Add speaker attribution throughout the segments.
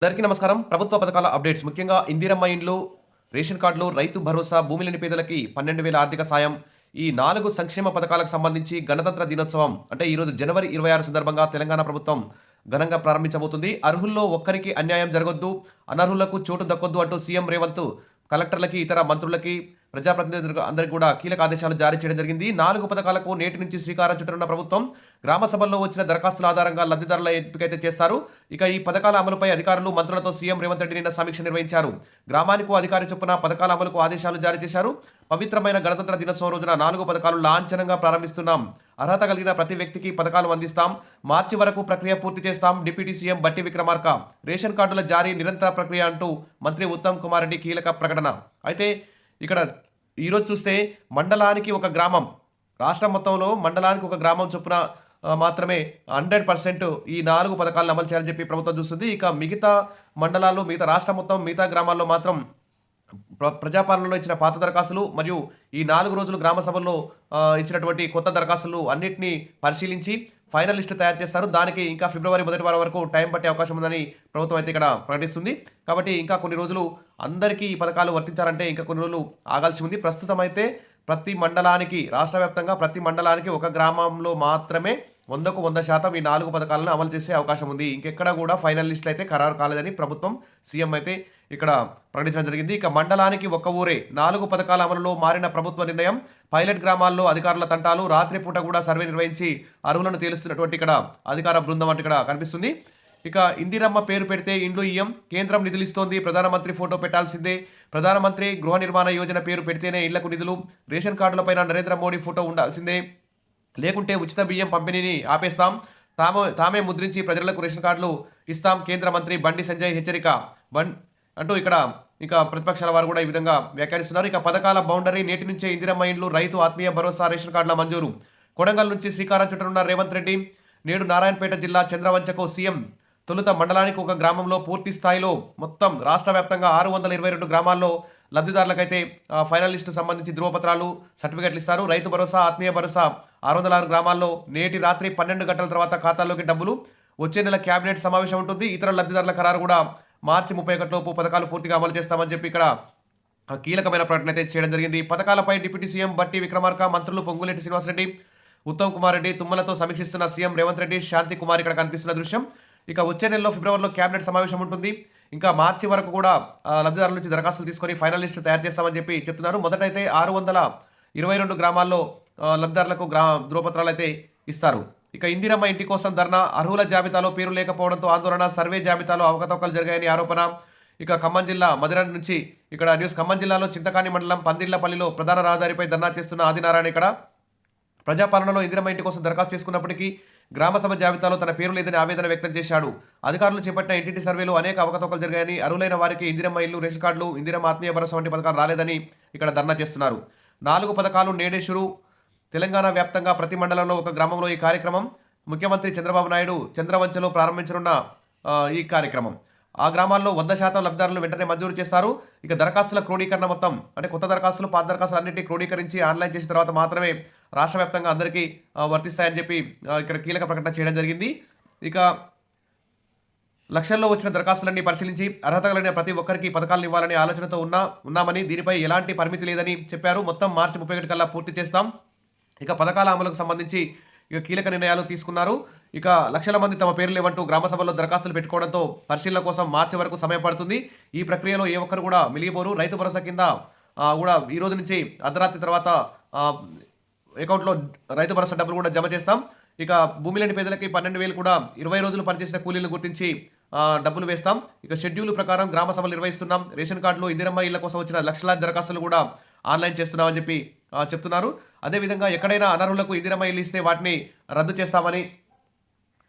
Speaker 1: అందరికీ నమస్కారం. ప్రభుత్వ పథకాల అప్డేట్స్ ముఖ్యంగా ఇందిరమ్మ ఇండ్లు, రేషన్ కార్డులు, రైతు భరోసా, భూమి లేని పేదలకి 12,000 ఆర్థిక సాయం. ఈ 4 సంక్షేమ పథకాలకు సంబంధించి గణతంత్ర దినోత్సవం అంటే ఈరోజు జనవరి 26 సందర్భంగా తెలంగాణ ప్రభుత్వం ఘనంగా ప్రారంభించబోతుంది. అర్హుల్లో ఒక్కరికి అన్యాయం జరగొద్దు, అనర్హులకు చోటు దక్కొద్దు అంటూ సీఎం రేవంత్ కలెక్టర్లకి, ఇతర మంత్రులకి, ప్రజాప్రతినిధులకు అందరికీ కూడా కీలక ఆదేశాలు జారీ చేయడం జరిగింది. 4 పథకాలకు నేటి నుంచి శ్రీకారం చుట్టనున్న ప్రభుత్వం గ్రామ సభల్లో వచ్చిన దరఖాస్తుల ఆధారంగా లబ్ధిదారుల ఎంపికైతే చేస్తారు. ఇక ఈ పథకాల అమలుపై అధికారులు, మంత్రులతో సీఎం రేవంత్ రెడ్డి నిన్న సమీక్ష నిర్వహించారు. గ్రామానికి అధికారి చొప్పున పథకాల అమలుకు ఆదేశాలు జారీ చేశారు. పవిత్రమైన గణతంత్ర దినోత్సవం రోజున 4 పథకాలు లాంఛనంగా ప్రారంభిస్తున్నాం. అర్హత కలిగిన ప్రతి వ్యక్తికి పథకాలు అందిస్తాం. మార్చి వరకు ప్రక్రియ పూర్తి చేస్తాం. డిప్యూటీ సీఎం బట్టి విక్రమార్క రేషన్ కార్డుల జారీ నిరంతర ప్రక్రియ అంటూ మంత్రి ఉత్తమ్ కుమార్ రెడ్డి కీలక ప్రకటన. అయితే ఇక్కడ ఈరోజు చూస్తే మండలానికి ఒక గ్రామం, రాష్ట్రం మొత్తంలో మండలానికి ఒక గ్రామం చొప్పున మాత్రమే 100% ఈ 4 పథకాలను అమలు చేయాలని చెప్పి ప్రభుత్వం చూస్తుంది. ఇక మిగతా మండలాల్లో, మిగతా రాష్ట్రం మొత్తం మిగతా గ్రామాల్లో మాత్రం ప్రజాపాలనలో ఇచ్చిన పాత దరఖాస్తులు మరియు ఈ 4 రోజులు గ్రామ సభల్లో ఇచ్చినటువంటి కొత్త దరఖాస్తులు అన్నింటినీ పరిశీలించి ఫైనల్ లిస్టు తయారు చేస్తారు. దానికి ఇంకా ఫిబ్రవరి మొదటి వారం వరకు టైం పట్టే అవకాశం ఉందని ప్రభుత్వం అయితే ఇక్కడ ప్రకటిస్తుంది. కాబట్టి ఇంకా కొన్ని రోజులు అందరికీ ఈ పథకాలు వర్తించాలంటే ఇంకా కొన్ని రోజులు ఆగాల్సి ఉంది. ప్రస్తుతం అయితే ప్రతి మండలానికి, రాష్ట్ర వ్యాప్తంగా ప్రతి మండలానికి ఒక గ్రామంలో మాత్రమే 100కు 100% ఈ 4 పథకాలను అమలు చేసే అవకాశం ఉంది. ఇంకెక్కడ కూడా ఫైనల్ లిస్టులు అయితే ఖరారు కాలేదని ప్రభుత్వం, సీఎం అయితే ఇక్కడ ప్రకటించడం జరిగింది. ఇక మండలానికి ఒక్క ఊరే 4 పథకాల అమలులో మారిన ప్రభుత్వ నిర్ణయం. పైలట్ గ్రామాల్లో అధికారుల తంటాలు, రాత్రిపూట కూడా సర్వే నిర్వహించి అర్హులను తేలుస్తున్నటువంటి ఇక్కడ అధికార బృందం అంటే ఇక్కడ కనిపిస్తుంది. ఇక ఇందిరమ్మ పేరు పెడితే ఇండ్లు ఇయ్యం, కేంద్రం నిధులు ఇస్తోంది, ప్రధానమంత్రి ఫోటో పెట్టాల్సిందే, ప్రధానమంత్రి గృహ నిర్మాణ యోజన పేరు పెడితేనే ఇళ్లకు నిధులు, రేషన్ కార్డులపైన నరేంద్ర మోడీ ఫోటో ఉండాల్సిందే, లేకుంటే ఉచిత బియ్యం పంపిణీని ఆపేస్తాం, తామే ముద్రించి ప్రజలకు రేషన్ కార్డులు ఇస్తాం, కేంద్ర మంత్రి బండి సంజయ్ హెచ్చరిక అంటూ ఇక్కడ ఇంకా ప్రతిపక్షాల వారు కూడా ఈ విధంగా వ్యాఖ్యానిస్తున్నారు. ఇక పథకాల బౌండరీ నేటి నుంచే ఇందిరమ్మ ఇండ్లు, రైతు ఆత్మీయ భరోసా, రేషన్ కార్డుల మంజూరు. కొడంగల్ నుంచి శ్రీకారం చుట్టనున్న రేవంత్ రెడ్డి నేడు నారాయణపేట జిల్లా చంద్రవంచకు సీఎం. తొలుత మండలానికి ఒక గ్రామంలో పూర్తి స్థాయిలో మొత్తం రాష్ట్ర వ్యాప్తంగా 622 గ్రామాల్లో లబ్ధిదారులకైతే ఫైనల్ లిస్టు సంబంధించి ధృవపత్రాలు, సర్టిఫికెట్లు ఇస్తారు. రైతు భరోసా, ఆత్మీయ భరోసా 606 గ్రామాల్లో నేటి రాత్రి 12 గంటల తర్వాత ఖాతాల్లోకి డబ్బులు. వచ్చే నెల కేబినెట్ సమావేశం ఉంటుంది. ఇతర లబ్ధిదారుల ఖరారు కూడా మార్చి 31 లోపు పథకాలు పూర్తిగా అమలు చేస్తామని చెప్పి ఇక్కడ కీలకమైన ప్రకటన అయితే చేయడం జరిగింది. పథకాలపై డిప్యూటీ సీఎం బట్టి విక్రమార్క, మంత్రులు పొంగులేటి శ్రీనివాసరెడ్డి, ఉత్తమ్ కుమార్ రెడ్డి, తుమ్మలతో సమీక్షిస్తున్న సీఎం రేవంత్ రెడ్డి, శాంతి కుమార్ ఇక్కడ కనిపిస్తున్న దృశ్యం. ఇక వచ్చే నెలలో ఫిబ్రవరిలో కేబినెట్ సమావేశం ఉంటుంది. ఇంకా మార్చి వరకు కూడా లబ్ధిదారుల నుంచి దరఖాస్తులు తీసుకొని ఫైనల్ లిస్టు తయారు చేస్తామని చెప్పి చెప్తున్నారు. మొదటైతే 622 గ్రామాల్లో లబ్ధిదారులకు ధృవపత్రాలు అయితే ఇస్తారు. ఇక ఇందిరమ్మ ఇంటి కోసం ధర్నా, అర్హుల జాబితాలో పేరు లేకపోవడంతో ఆందోళన, సర్వే జాబితాలో అవకతవకలు జరిగాయని ఆరోపణ. ఇక ఖమ్మం జిల్లా మదిరాన్ నుంచి ఇక్కడ న్యూస్. ఖమ్మం జిల్లాలో చింతకాని మండలం పందిళ్లపల్లిలో ప్రధాన రహదారిపై ధర్నా చేస్తున్న ఆదినారాయణ ఇక్కడ ప్రజాపాలనలో ఇందిరమ్మ ఇంటి కోసం దరఖాస్తు చేసుకున్నప్పటికీ గ్రామసభ జాబితాలో తన పేరు లేదని ఆవేదన వ్యక్తం చేశాడు. అధికారులు చేపట్టిన ఇంటింటి సర్వేలో అనేక అవకతవకలు జరిగాయని, అర్హులైన వారికి ఇందిరమ్మ ఇల్లు, రేషన్ కార్డులు, ఇందిరమ్మ ఆత్మీయ భరోసా వంటి పథకాలు రాలేదని ఇక్కడ ధర్నా చేస్తున్నారు. 4 పథకాలు నేడే షురు. తెలంగాణ వ్యాప్తంగా ప్రతి మండలంలో ఒక గ్రామంలో ఈ కార్యక్రమం. ముఖ్యమంత్రి చంద్రబాబు నాయుడు చంద్రవంచలో ప్రారంభించనున్న ఈ కార్యక్రమం. ఆ గ్రామాల్లో 100% లబ్ధిదారులు వెంటనే మంజూరు చేస్తారు. ఇక దరఖాస్తుల క్రోడీకరణ మొత్తం అంటే కొత్త దరఖాస్తులు, పాత దరఖాస్తులు అన్నింటినీ క్రోడీకరించి ఆన్లైన్ చేసిన తర్వాత మాత్రమే రాష్ట్ర వ్యాప్తంగా అందరికీ వర్తిస్తాయని చెప్పి ఇక్కడ కీలక ప్రకటన చేయడం జరిగింది. ఇక లక్షల్లో వచ్చిన దరఖాస్తులన్నీ పరిశీలించి అర్హత కలిగిన ప్రతి ఒక్కరికి పథకాలను ఇవ్వాలనే ఆలోచనతో ఉన్నామని, దీనిపై ఎలాంటి పరిమితి లేదని చెప్పారు. మొత్తం మార్చి 31 కల్లా పూర్తి చేస్తాం. ఇక పథకాల అమలుకు సంబంధించి ఇక కీలక నిర్ణయాలు తీసుకున్నారు. ఇక లక్షల మంది తమ పేర్లు లేవంటూ గ్రామ సభల్లో దరఖాస్తులు పెట్టుకోవడంతో పరిశీలన కోసం మార్చి వరకు సమయం పడుతుంది. ఈ ప్రక్రియలో ఏ ఒక్కరు కూడా మిలిగిపోరు. రైతు భరోసా కింద కూడా ఈ రోజు నుంచి అర్ధరాత్రి తర్వాత అకౌంట్లో రైతు భరోసా డబ్బులు కూడా జమ చేస్తాం. ఇక భూమి లేని పేదలకి 12,000 కూడా 20 రోజులు పనిచేసిన కూలీలను గుర్తించి డబ్బులు వేస్తాం. ఇక షెడ్యూల్ ప్రకారం గ్రామ సభలు నిర్వహిస్తున్నాం. రేషన్ కార్డులు, ఇందిరమ్మ ఇళ్ల కోసం వచ్చిన లక్షలాది దరఖాస్తులు కూడా ఆన్లైన్ చేస్తున్నామని చెప్పి చెప్తున్నారు. అదేవిధంగా ఎక్కడైనా అనర్హులకు ఇందిరమ్మ ఇల్లు ఇస్తే వాటిని రద్దు చేస్తామని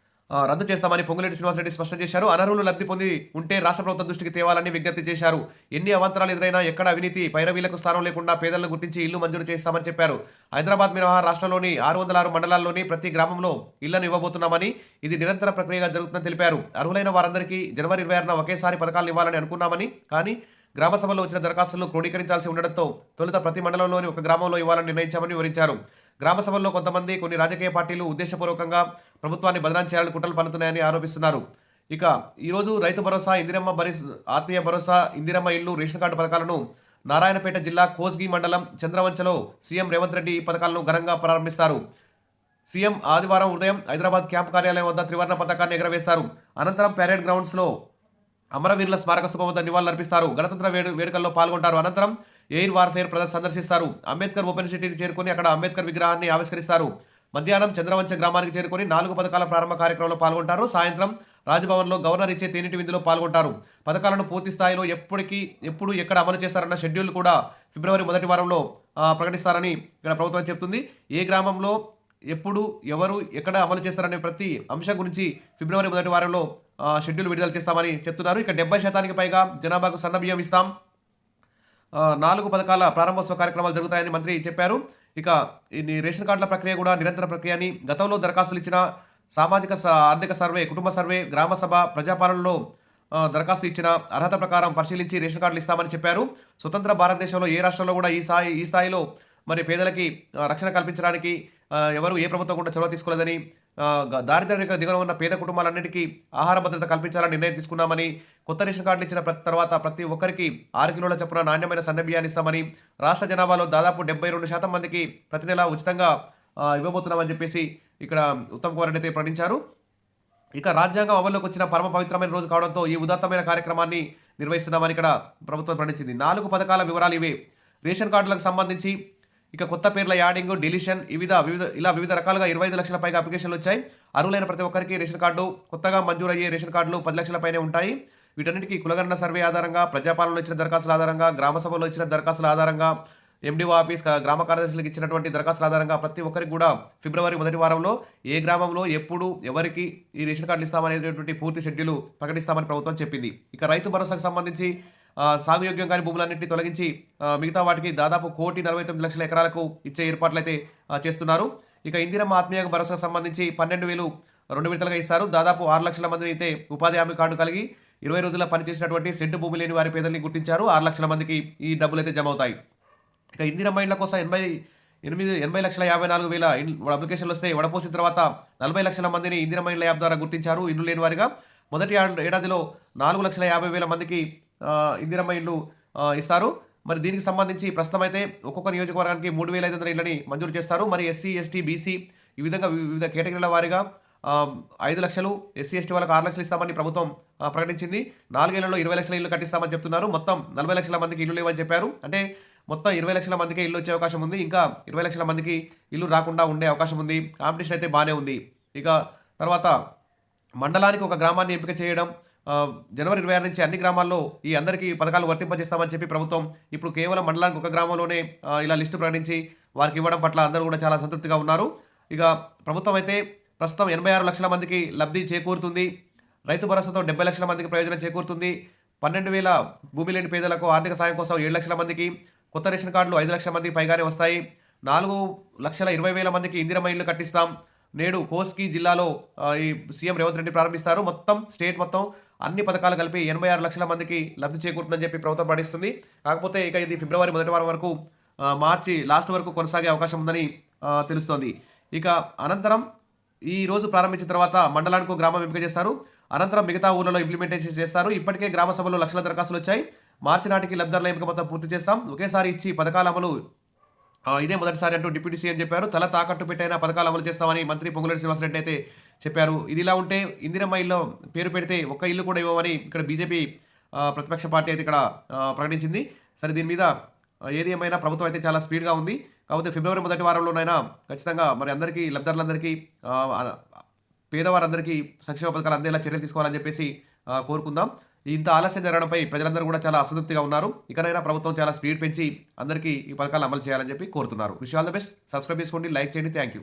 Speaker 1: పొంగులేటి శ్రీనివాసరెడ్డి స్పష్టం చేశారు. అనర్హులు లబ్ధి పొంది ఉంటే రాష్ట్ర ప్రభుత్వం దృష్టికి తేవాలని విజ్ఞప్తి చేశారు. ఎన్ని అవాంతరాలు ఎదురైనా ఎక్కడ అవినీతి, పైరవీలకు స్థానం లేకుండా పేదలను గుర్తించి ఇల్లు మంజూరు చేస్తామని చెప్పారు. హైదరాబాద్ మినహా రాష్ట్రంలోని 606 మండలాల్లోని ప్రతి గ్రామంలో ఇళ్లను ఇవ్వబోతున్నామని, ఇది నిరంతర ప్రక్రియగా జరుగుతుందని తెలిపారు. అర్హులైన వారందరికీ జనవరి 26న ఒకేసారి పథకాలు ఇవ్వాలని అనుకున్నామని, కానీ గ్రామ సభలో వచ్చిన దరఖాస్తులను క్రోడీకరించాల్సి ఉండడంతో తొలుత ప్రతి మండలంలోని ఒక గ్రామంలో ఇవ్వాలని నిర్ణయించామని వివరించారు. గ్రామ సభల్లో కొంతమంది కొన్ని రాజకీయ పార్టీలు ఉద్దేశపూర్వకంగా ప్రభుత్వాన్ని బదనాం చేయాలని కుట్రలు పన్నుతున్నాయని ఆరోపిస్తున్నారు. ఇక ఈరోజు రైతు భరోసా, ఇందిరమ్మ ఆత్మీయ భరోసా, ఇందిరమ్మ ఇల్లు, రేషన్ కార్డు పథకాలను నారాయణపేట జిల్లా కోస్గి మండలం చంద్రవంచలో సీఎం రేవంత్ రెడ్డి ఈ పథకాలను ఘనంగా ప్రారంభిస్తారు. సీఎం ఆదివారం ఉదయం హైదరాబాద్ క్యాంపు కార్యాలయం వద్ద త్రివర్ణ పతాకాన్ని ఎగరవేస్తారు. అనంతరం పెరేడ్ గ్రౌండ్స్లో అమరవీరుల స్మారక స్థూపం వద్ద నివాళులర్పిస్తారు. గణతంత్ర వేడుకల్లో పాల్గొంటారు. అనంతరం ఎయిర్ వార్ఫేర్ ప్రదర్శన సందర్శిస్తారు. అంబేద్కర్ ఓపెన్ సిటీని చేరుకుని అక్కడ అంబేద్కర్ విగ్రహాన్ని ఆవిష్కరిస్తారు. మధ్యాహ్నం చంద్రవంచ గ్రామానికి చేరుకుని 4 పథకాల ప్రారంభ కార్యక్రమంలో పాల్గొంటారు. సాయంత్రం రాజ్భవన్లో గవర్నర్ ఇచ్చే తేనెటి విందులో పాల్గొంటారు. పథకాలను పూర్తి స్థాయిలో ఎప్పుడు ఎక్కడ అమలు చేస్తారన్న షెడ్యూల్ కూడా ఫిబ్రవరి మొదటి వారంలో ప్రకటిస్తారని ఇక్కడ ప్రభుత్వం చెబుతుంది. ఏ గ్రామంలో ఎప్పుడు ఎవరు ఎక్కడ అమలు చేస్తారనే ప్రతి అంశం గురించి ఫిబ్రవరి మొదటి వారంలో షెడ్యూల్ విడుదల చేస్తామని చెప్తున్నారు. ఇక 70% పైగా జనాభాకు సన్న బియ్యం ఇస్తాం. 4 పథకాల ప్రారంభోత్సవ కార్యక్రమాలు జరుగుతాయని మంత్రి చెప్పారు. ఇక ఈ రేషన్ కార్డుల ప్రక్రియ కూడా నిరంతర ప్రక్రియ అని, గతంలో దరఖాస్తులు ఇచ్చిన సామాజిక ఆర్థిక సర్వే, కుటుంబ సర్వే, గ్రామ సభ, ప్రజాపాలనలో దరఖాస్తు ఇచ్చిన అర్హత ప్రకారం పరిశీలించి రేషన్ కార్డులు ఇస్తామని చెప్పారు. స్వతంత్ర భారతదేశంలో ఏ రాష్ట్రంలో కూడా ఈ స్థాయిలో మరి పేదలకి రక్షణ కల్పించడానికి ఎవరు ఏ ప్రభుత్వం కూడా చొరవ తీసుకోలేదని, దారిద్ర్య రేఖ దిగువన ఉన్న పేద కుటుంబాలన్నిటికీ ఆహార భద్రత కల్పించాలని నిర్ణయం తీసుకున్నామని, కొత్త రేషన్ కార్డులు ఇచ్చిన తర్వాత ప్రతి ఒక్కరికి 6 కిలోల చొప్పున నాణ్యమైన సన్న బియ్యాన్ని ఇస్తామని, రాష్ట్ర జనాభాలో దాదాపు 72% మందికి ప్రతి నెల ఉచితంగా ఇవ్వబోతున్నామని చెప్పేసి ఇక్కడ ఉత్తమ్ కుమార్ రెడ్డి అయితే ప్రకటించారు. ఇక రాజ్యాంగం అమల్లోకి వచ్చిన పరమ పవిత్రమైన రోజు కావడంతో ఈ ఉదాత్తమైన కార్యక్రమాన్ని నిర్వహిస్తున్నామని ఇక్కడ ప్రభుత్వం ప్రకటించింది. 4 పథకాల వివరాలు ఇవే. రేషన్ కార్డులకు సంబంధించి ఇక కొత్త పేర్ల యాడింగ్, డిలీషన్, వివిధ రకాలుగా 25 లక్షల పైగా అప్లికేషన్లు వచ్చాయి. అర్హులైన ప్రతి ఒక్కరికి రేషన్ కార్డు, కొత్తగా మంజూరయ్యే రేషన్ కార్డులు 10 లక్షల పైనే ఉంటాయి. వీటన్నిటికీ కులగణన సర్వే ఆధారంగా, ప్రజాపాలనలో ఇచ్చిన దరఖాస్తుల ఆధారంగా, గ్రామ సభలో ఇచ్చిన దరఖాస్తుల ఆధారంగా, ఎండిఓ ఆఫీస్, గ్రామ కార్యదర్శులకు ఇచ్చినటువంటి దరఖాస్తుల ఆధారంగా ప్రతి ఒక్కరికి కూడా ఫిబ్రవరి మొదటి వారంలో ఏ గ్రామంలో ఎప్పుడు ఎవరికి ఈ రేషన్ కార్డులు ఇస్తామనేటువంటి పూర్తి షెడ్యూల్ ప్రకటిస్తామని ప్రభుత్వం చెప్పింది. ఇక రైతు భరోసాకు సంబంధించి సాగుయోగ్యం కాని భూములన్నింటినీ తొలగించి మిగతా వాటికి దాదాపు 1,49,00,000 ఎకరాలకు ఇచ్చే ఏర్పాట్లు అయితే చేస్తున్నారు. ఇక ఇందిరమ్మ ఆత్మీయ భరోసాకు సంబంధించి 12,000 2 విడతలుగా ఇస్తారు. దాదాపు 6 లక్షల మంది అయితే ఉపాధి హామీ కార్డు కలిగి 20 రోజుల్లో పనిచేసినటువంటి సెంటు భూమి లేని వారి పేదల్ని గుర్తించారు. 6 లక్షల మందికి ఈ డబ్బులు అయితే జమ అవుతాయి. ఇక ఇందిరమ్మ ఇండ్ల కోసం 80,54,000 అప్లికేషన్లు వస్తే వడపోసిన తర్వాత 40 లక్షల మందిని ఇందిరమ్మ ఇండ్ల యాప్ ద్వారా గుర్తించారు. ఇల్లు లేని వారిగా మొదటి ఏడాదిలో 4,50,000 మందికి ఇందిరమ్మ ఇల్లు ఇస్తారు. మరి దీనికి సంబంధించి ప్రస్తుతం అయితే ఒక్కొక్క నియోజకవర్గానికి 3,500 ఇళ్ళని మంజూరు చేస్తారు. మరి ఎస్సీ, ఎస్టీ, బీసీ ఈ విధంగా వివిధ కేటగిరీల వారీగా 5 లక్షలు, ఎస్సీ, ఎస్టీ వాళ్ళకి 6 లక్షలు ఇస్తామని ప్రభుత్వం ప్రకటించింది. 4 ఏళ్లలో 20 లక్షల ఇల్లు కట్టిస్తామని చెప్తున్నారు. మొత్తం 40 లక్షల మందికి ఇల్లు లేవని చెప్పారు. అంటే మొత్తం 20 లక్షల మందికి ఇల్లు వచ్చే అవకాశం ఉంది. ఇంకా 20 లక్షల మందికి ఇల్లు రాకుండా ఉండే అవకాశం ఉంది. కాంపిటీషన్ అయితే బాగానే ఉంది. ఇక తర్వాత మండలానికి ఒక గ్రామాన్ని ఎంపిక చేయడం, జనవరి 26 నుంచి అన్ని గ్రామాల్లో ఈ అందరికీ పథకాలు వర్తింపజేస్తామని చెప్పి ప్రభుత్వం ఇప్పుడు కేవలం మండలానికి ఒక గ్రామంలోనే ఇలా లిస్టు ప్రకటించి వారికి ఇవ్వడం పట్ల అందరూ కూడా చాలా సంతృప్తిగా ఉన్నారు. ఇక ప్రభుత్వం అయితే ప్రస్తుతం 86 లక్షల మందికి లబ్ధి చేకూరుతుంది. రైతు భరోసాతో 70 లక్షల మందికి ప్రయోజనం చేకూరుతుంది. 12,000 భూమి లేని పేదలకు ఆర్థిక సాయం కోసం 7 లక్షల మందికి, కొత్త రేషన్ కార్డులు 5 లక్షల మందికి పైగానే వస్తాయి. 4,20,000 మందికి ఇందిరమ్మ ఇల్లు కట్టిస్తాం. నేడు కోస్గి జిల్లాలో ఈ సీఎం రేవంత్ రెడ్డి ప్రారంభిస్తారు. స్టేట్ మొత్తం అన్ని పథకాలు కలిపి 86 లక్షల మందికి లబ్ధి చేకూరుతుందని చెప్పి ప్రభుత్వం ప్రకటిస్తుంది. కాకపోతే ఇక ఇది ఫిబ్రవరి మొదటి వారం వరకు, మార్చి లాస్ట్ వరకు కొనసాగే అవకాశం ఉందని తెలుస్తోంది. ఇక అనంతరం ఈ రోజు ప్రారంభించిన తర్వాత మండలానికి గ్రామం ఎంపిక చేస్తారు. అనంతరం మిగతా ఊళ్ళలో ఇంప్లిమెంటేషన్ చేస్తారు. ఇప్పటికే గ్రామ సభలో లక్షల దరఖాస్తులు వచ్చాయి. మార్చి నాటికి లబ్ధిదారుల ఎంపిక మొత్తం పూర్తి చేస్తాం. ఒకేసారి ఇచ్చి పథకాల అమలు ఇదే మొదటిసారి అంటూ డిప్యూటీ సీఎం చెప్పారు. తల తాకట్టు పెట్టైనా పథకాలు అమలు చేస్తామని మంత్రి పొంగులేటి శ్రీనివాసరెడ్డి అయితే చెప్పారు. ఇది ఇలా ఉంటే ఇందిరమ్మ ఇల్లు పేరు పెడితే ఒక్క ఇల్లు కూడా ఇవ్వమని ఇక్కడ బీజేపీ ప్రతిపక్ష పార్టీ అయితే ఇక్కడ ప్రకటించింది. సరే, దీని మీద ఏది ఏమైనా ప్రభుత్వం అయితే చాలా స్పీడ్గా ఉంది. కాకపోతే ఫిబ్రవరి మొదటి వారంలోనైనా ఖచ్చితంగా మరి అందరికీ లబ్ధిదారులందరికీ, పేదవారందరికీ సంక్షేమ పథకాలు అందేలా చర్యలు తీసుకోవాలని చెప్పేసి కోరుకుందాం. ఇంత ఆలస్యం జరగడంపై ప్రజలందరూ కూడా చాలా అసంతృప్తిగా ఉన్నారు. ఇకనైనా ప్రభుత్వం చాలా స్పీడ్ పెంచి అందరికీ ఈ పథకాలు అమలు చేయాలని చెప్పి కోరుతున్నారు. Wish all the best. Subscribe చేసుకోండి, లైక్ చేయండి. Thank you.